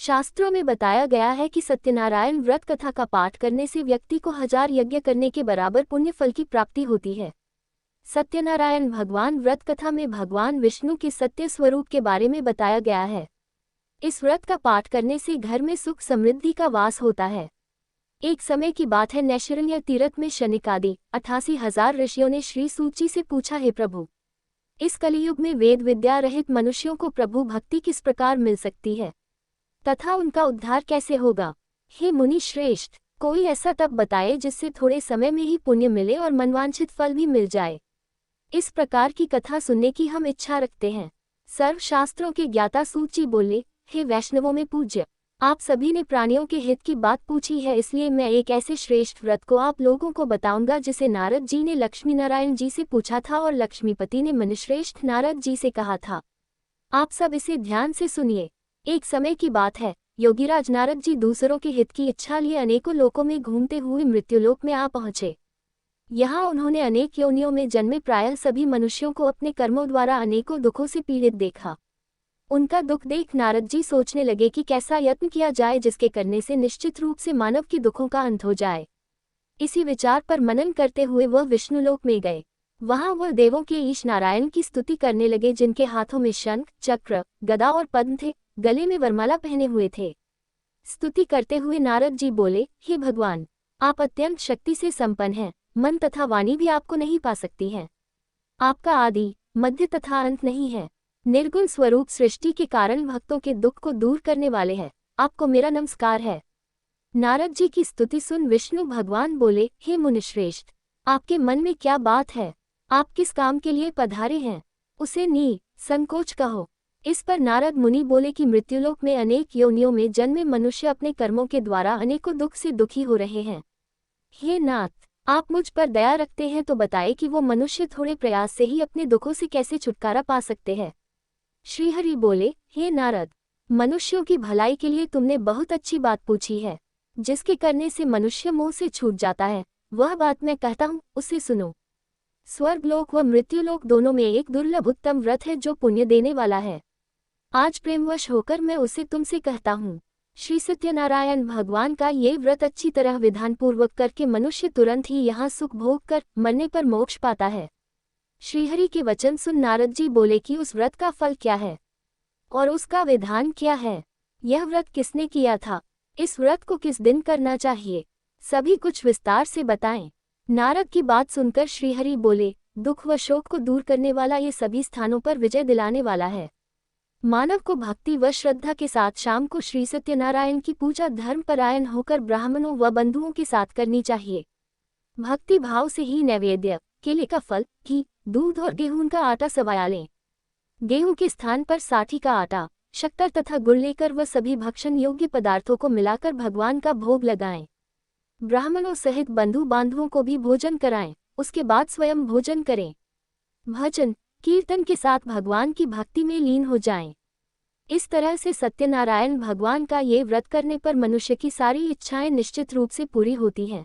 शास्त्रों में बताया गया है कि सत्यनारायण व्रत कथा का पाठ करने से व्यक्ति को 1000 यज्ञ करने के बराबर पुण्य फल की प्राप्ति होती है। सत्यनारायण भगवान व्रत कथा में भगवान विष्णु के सत्य स्वरूप के बारे में बताया गया है। इस व्रत का पाठ करने से घर में सुख समृद्धि का वास होता है। एक समय की बात है, नैशरण्य तीर्थ में शनिकादि 88,000 ऋषियों ने श्री सूत जी से पूछा, हे प्रभु, इस कलियुग में वेद विद्या रहित मनुष्यों को प्रभु भक्ति किस प्रकार मिल सकती है तथा उनका उद्धार कैसे होगा। हे मुनि श्रेष्ठ, कोई ऐसा तप बताए जिससे थोड़े समय में ही पुण्य मिले और मनवांछित फल भी मिल जाए। इस प्रकार की कथा सुनने की हम इच्छा रखते हैं। सर्वशास्त्रों के ज्ञाता सूत जी बोले, हे वैष्णवों में पूज्य, आप सभी ने प्राणियों के हित की बात पूछी है, इसलिए मैं एक ऐसे श्रेष्ठ व्रत को आप लोगों को बताऊंगा जिसे नारद जी ने लक्ष्मी नारायण जी से पूछा था और लक्ष्मीपति ने मुनिश्रेष्ठ नारद जी से कहा था। आप सब इसे ध्यान से सुनिए। एक समय की बात है, योगीराज नारद जी दूसरों के हित की इच्छा लिए अनेकों लोकों में घूमते हुए मृत्युलोक में आ पहुंचे। यहाँ उन्होंने अनेक योनियों में जन्मे प्रायः सभी मनुष्यों को अपने कर्मों द्वारा अनेकों दुखों से पीड़ित देखा। उनका दुख देख नारद जी सोचने लगे कि कैसा यत्न किया जाए जिसके करने से निश्चित रूप से मानव के दुखों का अंत हो जाए। इसी विचार पर मनन करते हुए वह विष्णुलोक में गए। वहां वह देवों के ईश नारायण की स्तुति करने लगे, जिनके हाथों में शंख, चक्र, गदा और पद्म थे, गले में वरमाला पहने हुए थे। स्तुति करते हुए नारद जी बोले, हे भगवान, आप अत्यंत शक्ति से संपन्न हैं, मन तथा वाणी भी आपको नहीं पा सकती है। आपका आदि, मध्य तथा अंत नहीं है। निर्गुण स्वरूप सृष्टि के कारण भक्तों के दुख को दूर करने वाले हैं, आपको मेरा नमस्कार है। नारद जी की स्तुति सुन विष्णु भगवान बोले, हे मुनिश्रेष्ठ, आपके मन में क्या बात है? आप किस काम के लिए पधारे हैं? उसे संकोच कहो। इस पर नारद मुनि बोले कि मृत्युलोक में अनेक योनियों में जन्मे मनुष्य अपने कर्मों के द्वारा अनेकों दुख से दुखी हो रहे हैं। हे नाथ, आप मुझ पर दया रखते हैं तो बताए कि वो मनुष्य थोड़े प्रयास से ही अपने दुखों से कैसे छुटकारा पा सकते हैं। श्रीहरि बोले, हे नारद, मनुष्यों की भलाई के लिए तुमने बहुत अच्छी बात पूछी है। जिसके करने से मनुष्य मोह से छूट जाता है, वह बात मैं कहता हूँ, उसे सुनो। स्वर्गलोक व मृत्युलोक दोनों में एक दुर्लभ उत्तम व्रत है जो पुण्य देने वाला है। आज प्रेमवश होकर मैं उसे तुमसे कहता हूँ। श्री सत्यनारायण भगवान का ये व्रत अच्छी तरह विधान पूर्वक करके मनुष्य तुरंत ही यहाँ सुख भोग कर मरने पर मोक्ष पाता है। श्रीहरि के वचन सुन नारद जी बोले कि उस व्रत का फल क्या है और उसका विधान क्या है? यह व्रत किसने किया था? इस व्रत को किस दिन करना चाहिए? सभी कुछ विस्तार से बताएं। नारद की बात सुनकर श्रीहरि बोले, दुख व शोक को दूर करने वाला ये सभी स्थानों पर विजय दिलाने वाला है। मानव को भक्ति व श्रद्धा के साथ शाम को श्री सत्यनारायण की पूजा धर्मपरायण होकर ब्राह्मणों व बंधुओं के साथ करनी चाहिए। भक्ति भाव से ही नैवेद्य, केले का फल, घी, दूध और गेहूं का आटा सवाया लें। गेहूं के स्थान पर साठी का आटा, शक्कर तथा गुड़ लेकर वह सभी भक्षण योग्य पदार्थों को मिलाकर भगवान का भोग लगाएं। ब्राह्मणों सहित बंधु बांधवों को भी भोजन कराएं, उसके बाद स्वयं भोजन करें। भजन कीर्तन के साथ भगवान की भक्ति में लीन हो जाएं। इस तरह से सत्यनारायण भगवान का ये व्रत करने पर मनुष्य की सारी इच्छाएं निश्चित रूप से पूरी होती हैं।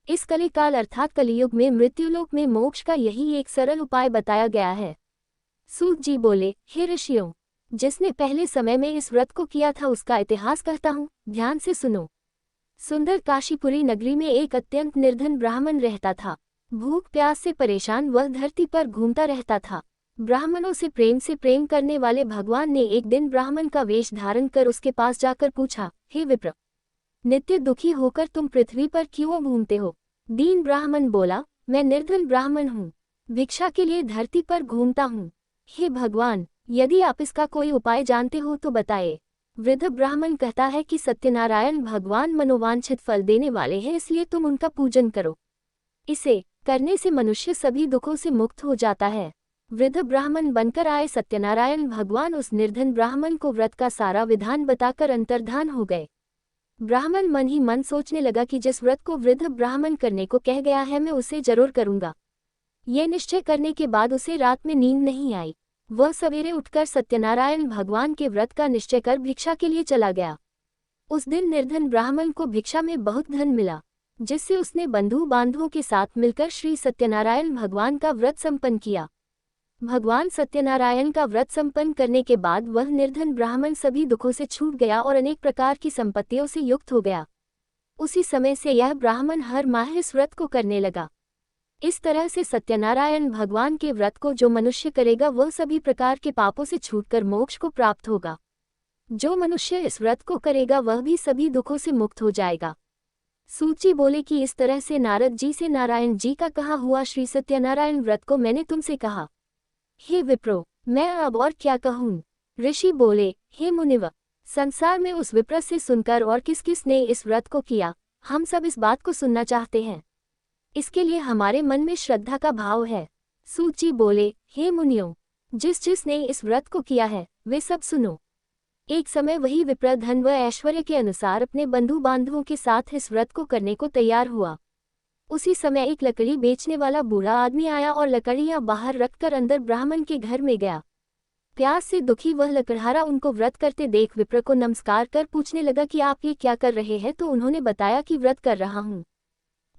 इस कलिकाल अर्थात कलियुग में मृत्युलोक में मोक्ष का यही एक सरल उपाय बताया गया है। सूत जी बोले, हे ऋषियों, जिसने पहले समय में इस व्रत को किया था उसका इतिहास कहता हूँ, ध्यान से सुनो। सुंदर काशीपुरी नगरी में एक अत्यंत निर्धन ब्राह्मण रहता था। भूख प्यास से परेशान वह धरती पर घूमता रहता था। ब्राह्मणों से प्रेम करने वाले भगवान ने एक दिन ब्राह्मण का वेश धारण कर उसके पास जाकर पूछा, हे विप्र, नित्य दुखी होकर तुम पृथ्वी पर क्यों घूमते हो? दीन ब्राह्मण बोला, मैं निर्धन ब्राह्मण हूँ, भिक्षा के लिए धरती पर घूमता हूँ। हे भगवान, यदि आप इसका कोई उपाय जानते हो तो बताए। वृद्ध ब्राह्मण कहता है कि सत्यनारायण भगवान मनोवांछित फल देने वाले हैं, इसलिए तुम उनका पूजन करो। इसे करने से मनुष्य सभी दुखों से मुक्त हो जाता है। वृद्ध ब्राह्मण बनकर आए सत्यनारायण भगवान उस निर्धन ब्राह्मण को व्रत का सारा विधान बताकर अंतर्धान हो गए। ब्राह्मण मन ही मन सोचने लगा कि जिस व्रत को वृद्ध ब्राह्मण करने को कह गया है मैं उसे जरूर करूंगा। ये निश्चय करने के बाद उसे रात में नींद नहीं आई। वह सवेरे उठकर सत्यनारायण भगवान के व्रत का निश्चय कर भिक्षा के लिए चला गया। उस दिन निर्धन ब्राह्मण को भिक्षा में बहुत धन मिला, जिससे उसने बंधु बांधवों के साथ मिलकर श्री सत्यनारायण भगवान का व्रत संपन्न किया। भगवान सत्यनारायण का व्रत संपन्न करने के बाद वह निर्धन ब्राह्मण सभी दुखों से छूट गया और अनेक प्रकार की संपत्तियों से युक्त हो गया। उसी समय से यह ब्राह्मण हर माह इस व्रत को करने लगा। इस तरह से सत्यनारायण भगवान के व्रत को जो मनुष्य करेगा वह सभी प्रकार के पापों से छूटकर मोक्ष को प्राप्त होगा। जो मनुष्य इस व्रत को करेगा वह भी सभी दुखों से मुक्त हो जाएगा। सूची बोले कि इस तरह से नारद जी से नारायण जी का कहा हुआ श्री सत्यनारायण व्रत को मैंने तुमसे कहा। हे विप्रो, मैं अब और क्या कहूँ। ऋषि बोले, हे मुनिव, संसार में उस विप्र से सुनकर और किस किस ने इस व्रत को किया, हम सब इस बात को सुनना चाहते हैं। इसके लिए हमारे मन में श्रद्धा का भाव है। सूची बोले, हे मुनियों, जिस जिस ने इस व्रत को किया है वे सब सुनो। एक समय वही विप्र धन व ऐश्वर्य के अनुसार अपने बंधु बांधवों के साथ इस व्रत को करने को तैयार हुआ। उसी समय एक लकड़ी बेचने वाला बूढ़ा आदमी आया और लकड़ियां बाहर रखकर अंदर ब्राह्मण के घर में गया। प्यास से दुखी वह लकड़हारा उनको व्रत करते देख विप्र को नमस्कार कर पूछने लगा कि आप ये क्या कर रहे हैं। तो उन्होंने बताया कि व्रत कर रहा हूँ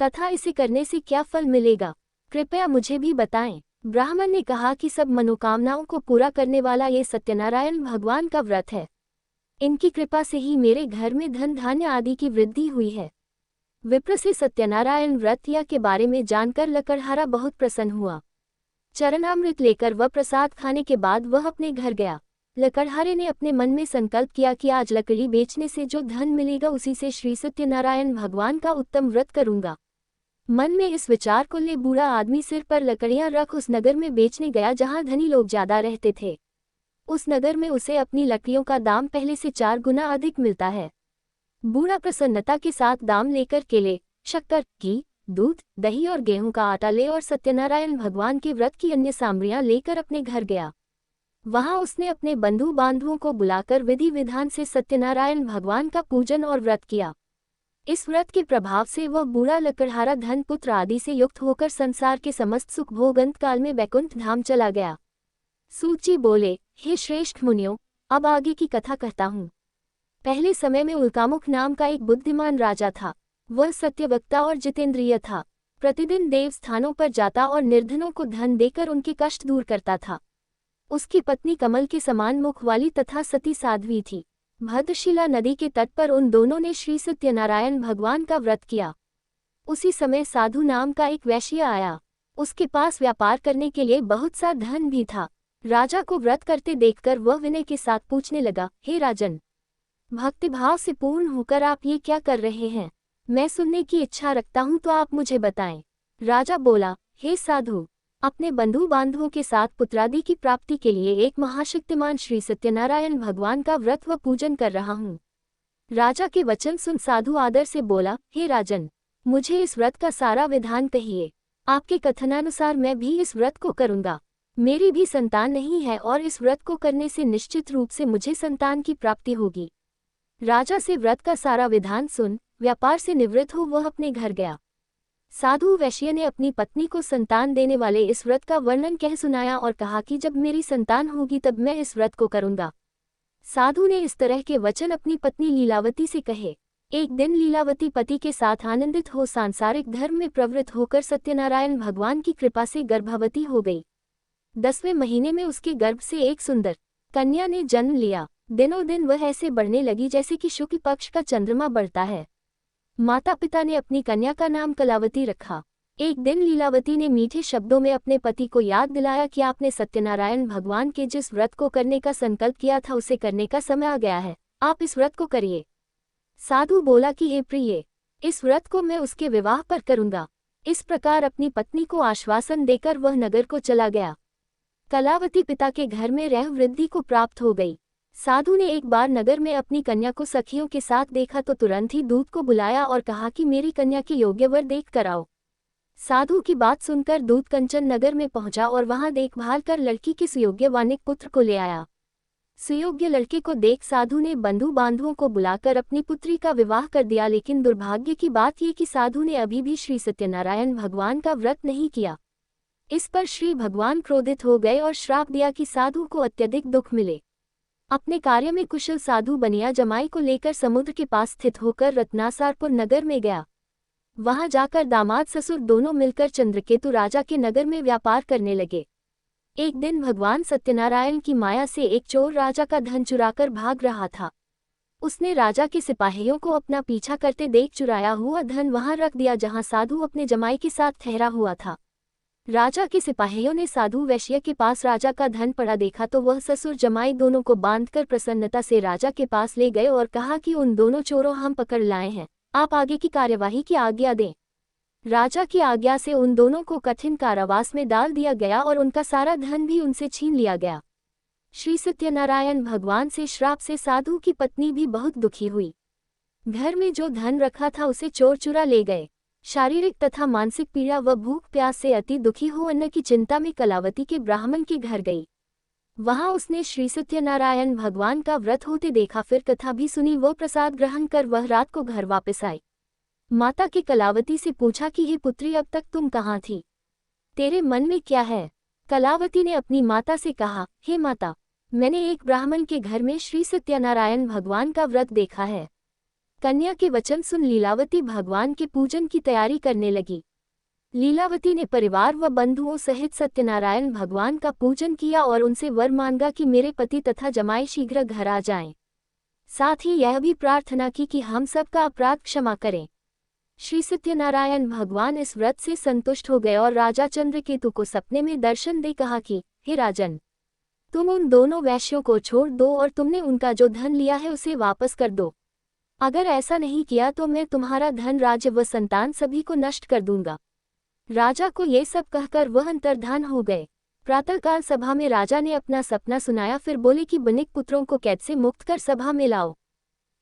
तथा इसे करने से क्या फल मिलेगा, कृपया मुझे भी बताएं। ब्राह्मण ने कहा कि सब मनोकामनाओं को पूरा करने वाला ये सत्यनारायण भगवान का व्रत है। इनकी कृपा से ही मेरे घर में धन धान्य आदि की वृद्धि हुई है। विप्र से सत्यनारायण व्रत या के बारे में जानकर लकड़हारा बहुत प्रसन्न हुआ। चरणामृत लेकर वह प्रसाद खाने के बाद वह अपने घर गया। लकड़हारे ने अपने मन में संकल्प किया कि आज लकड़ी बेचने से जो धन मिलेगा उसी से श्री सत्यनारायण भगवान का उत्तम व्रत करूंगा। मन में इस विचार को ले बूढ़ा आदमी सिर पर लकड़ियां रख उस नगर में बेचने गया जहां धनी लोग ज्यादा रहते थे। उस नगर में उसे अपनी लकड़ियों का दाम पहले से 4 गुना अधिक मिलता है। बूढ़ा प्रसन्नता के साथ दाम लेकर केले, शक्कर, घी, दूध, दही और गेहूं का आटा ले और सत्यनारायण भगवान के व्रत की अन्य सामग्रियां लेकर अपने घर गया। वहां उसने अपने बंधु बांधवों को बुलाकर विधि विधान से सत्यनारायण भगवान का पूजन और व्रत किया। इस व्रत के प्रभाव से वह बूढ़ा लकड़हारा धन पुत्र आदि से युक्त होकर संसार के समस्त सुख भोग अंत काल में वैकुंठ धाम चला गया। सूची बोले, हे श्रेष्ठ मुनियों, अब आगे की कथा कहता हूँ। पहले समय में उल्कामुख नाम का एक बुद्धिमान राजा था। वह सत्यवक्ता और जितेंद्रिय था। प्रतिदिन देव स्थानों पर जाता और निर्धनों को धन देकर उनके कष्ट दूर करता था। उसकी पत्नी कमल के समान मुख वाली तथा सती साध्वी थी। भद्रशिला नदी के तट पर उन दोनों ने श्री सत्यनारायण भगवान का व्रत किया। उसी समय साधु नाम का एक वैश्य आया। उसके पास व्यापार करने के लिए बहुत सा धन भी था। राजा को व्रत करते देखकर वह विनय के साथ पूछने लगा, हे राजन, भक्तिभाव से पूर्ण होकर आप ये क्या कर रहे हैं? मैं सुनने की इच्छा रखता हूँ तो आप मुझे बताएं। राजा बोला, हे साधु, अपने बंधु बांधवों के साथ पुत्रादि की प्राप्ति के लिए एक महाशक्तिमान श्री सत्यनारायण भगवान का व्रत व पूजन कर रहा हूँ। राजा के वचन सुन साधु आदर से बोला, हे राजन, मुझे इस व्रत का सारा विधान कहिए। आपके कथनानुसार मैं भी इस व्रत को करूँगा। मेरी भी संतान नहीं है और इस व्रत को करने से निश्चित रूप से मुझे संतान की प्राप्ति होगी। राजा से व्रत का सारा विधान सुन व्यापार से निवृत्त हो वह अपने घर गया। साधु वैश्य ने अपनी पत्नी को संतान देने वाले इस व्रत का वर्णन कह सुनाया और कहा कि जब मेरी संतान होगी तब मैं इस व्रत को करूंगा। साधु ने इस तरह के वचन अपनी पत्नी लीलावती से कहे। एक दिन लीलावती पति के साथ आनंदित हो सांसारिक धर्म में प्रवृत्त होकर सत्यनारायण भगवान की कृपा से गर्भवती हो गई। 10वें महीने में उसके गर्भ से एक सुंदर कन्या ने जन्म लिया। दिनों दिन वह ऐसे बढ़ने लगी जैसे कि शुक्ल पक्ष का चंद्रमा बढ़ता है। माता पिता ने अपनी कन्या का नाम कलावती रखा। एक दिन लीलावती ने मीठे शब्दों में अपने पति को याद दिलाया कि आपने सत्यनारायण भगवान के जिस व्रत को करने का संकल्प किया था उसे करने का समय आ गया है, आप इस व्रत को करिए। साधु बोला कि हे प्रिय, इस व्रत को मैं उसके विवाह पर करूंगा। इस प्रकार अपनी पत्नी को आश्वासन देकर वह नगर को चला गया। कलावती पिता के घर में रह वृद्धि को प्राप्त हो गई। साधु ने एक बार नगर में अपनी कन्या को सखियों के साथ देखा तो तुरंत ही दूत को बुलाया और कहा कि मेरी कन्या के योग्य वर देख कर आओ। साधु की बात सुनकर दूत कंचन नगर में पहुंचा और वहां देखभाल कर लड़की के सुयोग्य वानिक पुत्र को ले आया। सुयोग्य लड़के को देख साधु ने बंधु बांधवों को बुलाकर अपनी पुत्री का विवाह कर दिया। लेकिन दुर्भाग्य की बात ये कि साधु ने अभी भी श्री सत्यनारायण भगवान का व्रत नहीं किया। इस पर श्री भगवान क्रोधित हो गए और श्राप दिया कि साधु को अत्यधिक दुख मिले। अपने कार्य में कुशल साधु बनिया जमाई को लेकर समुद्र के पास स्थित होकर रत्नासारपुर नगर में गया। वहां जाकर दामाद ससुर दोनों मिलकर चंद्रकेतु राजा के नगर में व्यापार करने लगे। एक दिन भगवान सत्यनारायण की माया से एक चोर राजा का धन चुराकर भाग रहा था। उसने राजा के सिपाहियों को अपना पीछा करते देख चुराया हुआ धन वहां रख दिया जहां साधु अपने जमाई के साथ ठहरा हुआ था। राजा के सिपाहियों ने साधु वैश्य के पास राजा का धन पड़ा देखा तो वह ससुर जमाई दोनों को बांधकर प्रसन्नता से राजा के पास ले गए और कहा कि उन दोनों चोरों हम पकड़ लाए हैं, आप आगे की कार्यवाही की आज्ञा दें। राजा की आज्ञा से उन दोनों को कठिन कारावास में डाल दिया गया और उनका सारा धन भी उनसे छीन लिया गया। श्री सत्यनारायण भगवान से श्राप से साधु की पत्नी भी बहुत दुखी हुई। घर में जो धन रखा था उसे चोर चुरा ले गए। शारीरिक तथा मानसिक पीड़ा व भूख प्यास से अति दुखी हो अन्न की चिंता में कलावती के ब्राह्मण के घर गई। वहां उसने श्री सत्यनारायण भगवान का व्रत होते देखा, फिर कथा भी सुनी। वो प्रसाद ग्रहण कर वह रात को घर वापस आई। माता के कलावती से पूछा कि हे पुत्री, अब तक तुम कहाँ थी? तेरे मन में क्या है? कलावती ने अपनी माता से कहा, हे माता, मैंने एक ब्राह्मण के घर में श्री सत्यनारायण भगवान का व्रत देखा है। कन्या के वचन सुन लीलावती भगवान के पूजन की तैयारी करने लगी। लीलावती ने परिवार व बंधुओं सहित सत्यनारायण भगवान का पूजन किया और उनसे वर मांगा कि मेरे पति तथा जमाई शीघ्र घर आ जाएं। साथ ही यह भी प्रार्थना की कि हम सबका अपराध क्षमा करें। श्री सत्यनारायण भगवान इस व्रत से संतुष्ट हो गए और राजा चंद्रकेतु को सपने में दर्शन दे कहा कि हे राजन, तुम उन दोनों वैश्यों को छोड़ दो और तुमने उनका जो धन लिया है उसे वापस कर दो। अगर ऐसा नहीं किया तो मैं तुम्हारा धन, राज्य व संतान सभी को नष्ट कर दूंगा। राजा को ये सब कहकर वह अंतर्धान हो गए। प्रातःकाल सभा में राजा ने अपना सपना सुनाया, फिर बोले कि बनिक पुत्रों को कैद से मुक्त कर सभा में लाओ।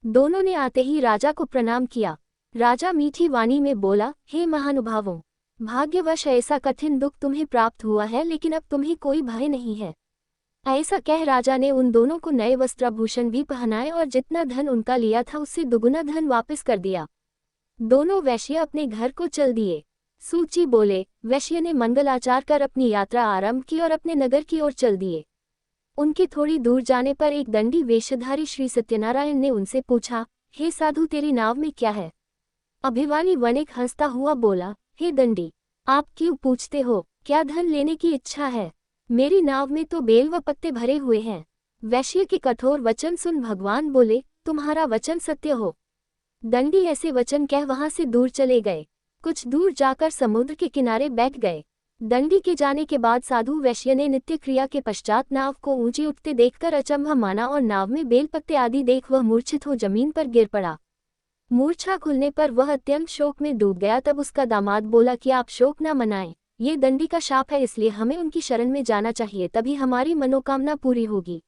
दोनों ने आते ही राजा को प्रणाम किया। राजा मीठी वाणी में बोला, हे महानुभावों, भाग्यवश ऐसा कठिन दुख तुम्हें प्राप्त हुआ है, लेकिन अब तुम्हें कोई भय नहीं है। ऐसा कह राजा ने उन दोनों को नए वस्त्राभूषण भी पहनाए और जितना धन उनका लिया था उससे दुगुना धन वापस कर दिया। दोनों वैश्य अपने घर को चल दिए। सूची बोले, वैश्य ने मंगलाचार कर अपनी यात्रा आरंभ की और अपने नगर की ओर चल दिए। उनके थोड़ी दूर जाने पर एक दंडी वेशधारी श्री सत्यनारायण ने उनसे पूछा, हे साधु, तेरी नाव में क्या है? अभिवानी वणिक हंसता हुआ बोला, हे दंडी, आप क्यों पूछते हो? क्या धन लेने की इच्छा है? मेरी नाव में तो बेल व पत्ते भरे हुए हैं। वैश्य के कठोर वचन सुन भगवान बोले, तुम्हारा वचन सत्य हो। दंडी ऐसे वचन कह वहां से दूर चले गए। कुछ दूर जाकर समुद्र के किनारे बैठ गए। दंडी के जाने के बाद साधु वैश्य ने नित्य क्रिया के पश्चात नाव को ऊंची उठते देखकर अचंभा माना और नाव में बेल पत्ते आदि देख वह मूर्छित हो जमीन पर गिर पड़ा। मूर्छा खुलने पर वह अत्यंत शोक में डूब गया। तब उसका दामाद बोला कि आप शोक न मनाएं, ये दंडी का शाप है, इसलिए हमें उनकी शरण में जाना चाहिए, तभी हमारी मनोकामना पूरी होगी।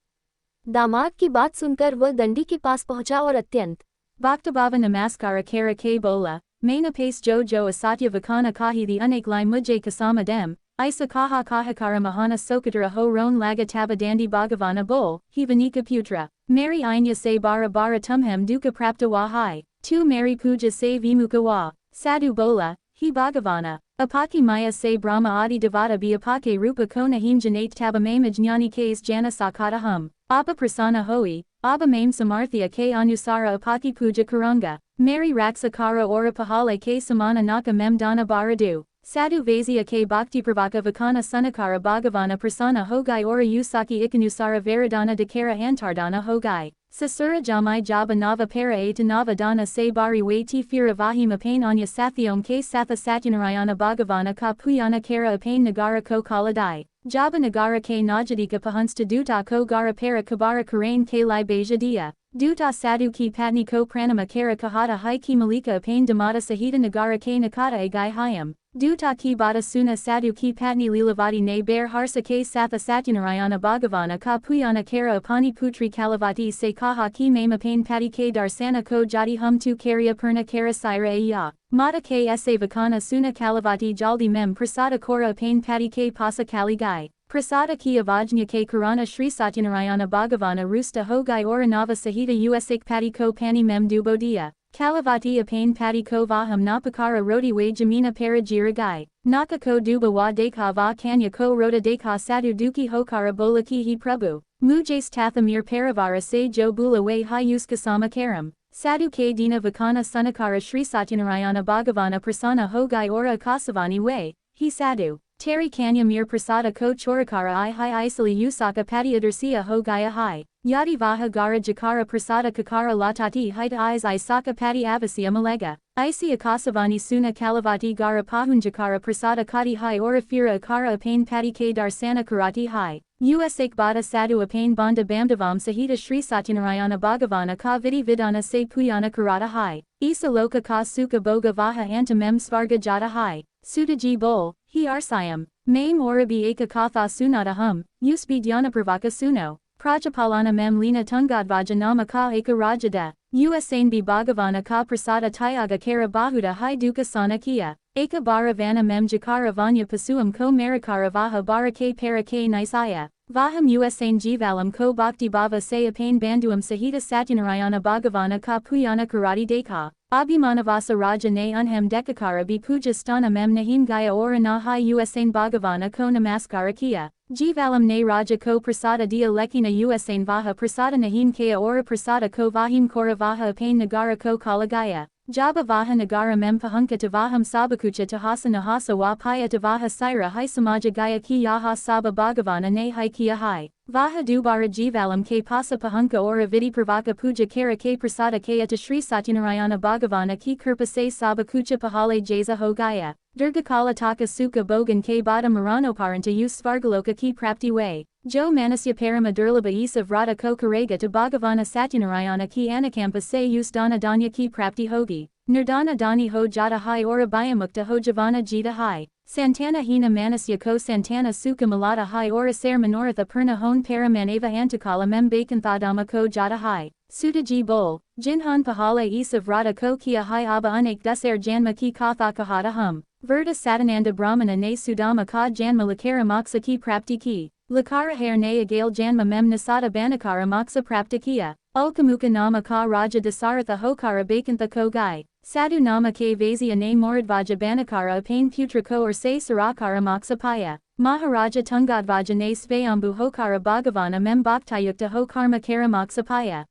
दामाद की बात सुनकर वह दंडी के पास पहुंचा और अत्यंत Bhaktavava namaskara kara ke bola, maina pace jo jo asatya vakana kahi the unaklai mujay kasama dem, isa kaha kahakara mahana sokatara ho ron laga taba dandi bhagavana bol, hivanika putra, Mary Inya se bara bara tumhem duka prapta wahai, tu Mary puja se vimuka wa, sadhu bola, he bhagavana, apaki maya se brahma adi devata bi apake rupa kona himjanate taba mamajnani kase jana sakata hum, abba prasana hoi, abba mame samarthya ke anusara apaki puja karunga, Mary raksakara ora pahale ke samana naka mem dana baradu. Sadhu Vaisya ke bhakti pravaka vakana sunakara bhagavana prasana hogai ora usaki ikanusara varadana dakara antardana hogai. Sasura jamai jaba nava para eta nava dana se bari waiti fira vahima pain anya sathyom ke satha satyanarayana bhagavana ka puyana kara apain nagara ko kaladai. Jaba nagara ke najadika pahunsta duta ko gara para kabara karain ke lai bejadiya. Duta sadhu ki patni ko pranama kara kahata hai ki malika apain damata sahita nagara ke nakata agai hayam. Duta ki bada suna sadhu ki patni lilavati ne bear harsa ke satha satyanarayana bhagavana ka puyana kara apani putri kalavati se kaha ki mama pain pati ke darsana ko jati hum tu karya purna kara saira aya. Mata ke sa vakana suna kalavati jaldi mem prasada kora pain pati ke pasa kali gai. Prasada ki avajnya ke karana Shri Satyanarayana Bhagavana Rusta Hogai Oranava Sahita Usik Pati Ko Pani Mem Dubodia. Kalavati apain Pati Ko Vaham Napakara Roti Wa Jamina Parajiragai. Naka Ko Duba Wa Dekha Va Kanya Ko Rota Dekha Sadhu Duki Hokara Bolaki Hi Prabhu. Mujays Tathamir Paravara Se Jo Bula Way Hayuska Sama Karam. Sadhu K Dina Vakana Sunakara Shri Satyanarayana Bhagavana Prasana Hogai Ora Kasavani Way. He Sadhu. Teri Kanya Mir Prasada Ko Chorakara I Hi Isali Usaka Pati Adarsiya Ho Gaya Hai. Yadi Vaha Gara Jakara Prasada Kakara Latati Hita Is Isaka Pati Avasya Malega. Isi Akasavani Suna Kalavati Gara Pahunjakara Prasada Kati Hai Orafira Akara Apane Pati K Darsana Karati Hai. Usak Bada Sadhu Apane Banda Bamdavam Sahita Sri Satyanarayana Bhagavana Ka Vidi Vidana Se Puyana Karata Hai. Isa Loka Ka Suka Boga Vaha Antamem Svarga Jata Hai. Sutaji Bol, He Arsayam. Mame Orabi Eka Katha Sunata Hum, Usbi Dhyana Pravaka Suno. Prajapalana Mem Lina Tungadvaja Nama Ka Eka Rajada. Usain B Bhagavana Ka Prasada Tyaga Kara Bahuda Hai Duka Sana Kia. Eka Bara Vana Mem Jakara Vanya Pasuam Ko Marakara Vaha Bara K Para K Nisaya. Vaham Usain Jivalam Ko Bhakti Bhava Se Apane Banduam Sahita Satyanarayana Bhagavana Ka Puyana Karati Dekha. Abhimanavasa Raja Ne Unhem Dekakara Bi Puja Stana Mem Nahim Gaya Ora Na Hai Usain Bhagavana Ko Namaskara Kia. Jivalam Ne Raja Ko Prasada Dia Lekina Usain Vaha Prasada Nahim Kaya Ora Prasada Ko Vahim Kora Vaha Apane Nagara Ko Kalagaya. Jaba Vaha Nagara Mem Pahunka Tavaham Sabakucha Tahasa Nahasa Wa Paya Tavaha Saira Hai Samaja Gaya Ki Yaha Saba Bhagavana Ne Hai Kia Hai. Vaha Dubara Jivalam K Pasa Pahunka Ora Vidi Pravaka Puja Kara K Prasada Kaya to Sri Satyanarayana Bhagavana Ki Kirpa Se Saba Kucha Pahale Jaza Ho Gaya. Durgakala Taka Suka Bogan K Bada Maranoparanta Use Svargaloka Ki Prapti Way. Jo Manasya Parama Durlaba Isa Vrata Ko Karega to Bhagavana Satyanarayana Ki Anakampa Se Use Dana Danya Ki Prapti Hogi. Nerdana Dani Ho Jata Hai Ora Bayamukta Ho Javana Jita Hai. Santana Hina Manasya Ko Santana Suka Malata Hai Ora Ser Manoratha Purna Hon Paramaneva Antakala Mem Bakanthadama Ko Jata Hai. Sutaji Bol, Jinhan Pahale Isa Vrata Ko Kia Hai Abba Unak Duser Janma Ki Katha Kahata Hum. Verta Satananda Brahmana Ne Sudama Ka Janma Lakara Moksa Ki Prapti Ki. Lakara Hair Ne Agal Janma Mem Nasada Banakara Moksa Prapti Kia. Ulkamuka Nama Ka Raja Dasaratha Hokara Bakantha Ko Gai. Sadhu Nama K Vazia Ne Moradvaja Banakara Apane Putra Ko or Se Sarakara Moksa Paya. Maharaja Tungadvaja Ne Svayambu Hokara Bhagavana Mem Bhaktayukta Ho Karma Kara Moksa Paya.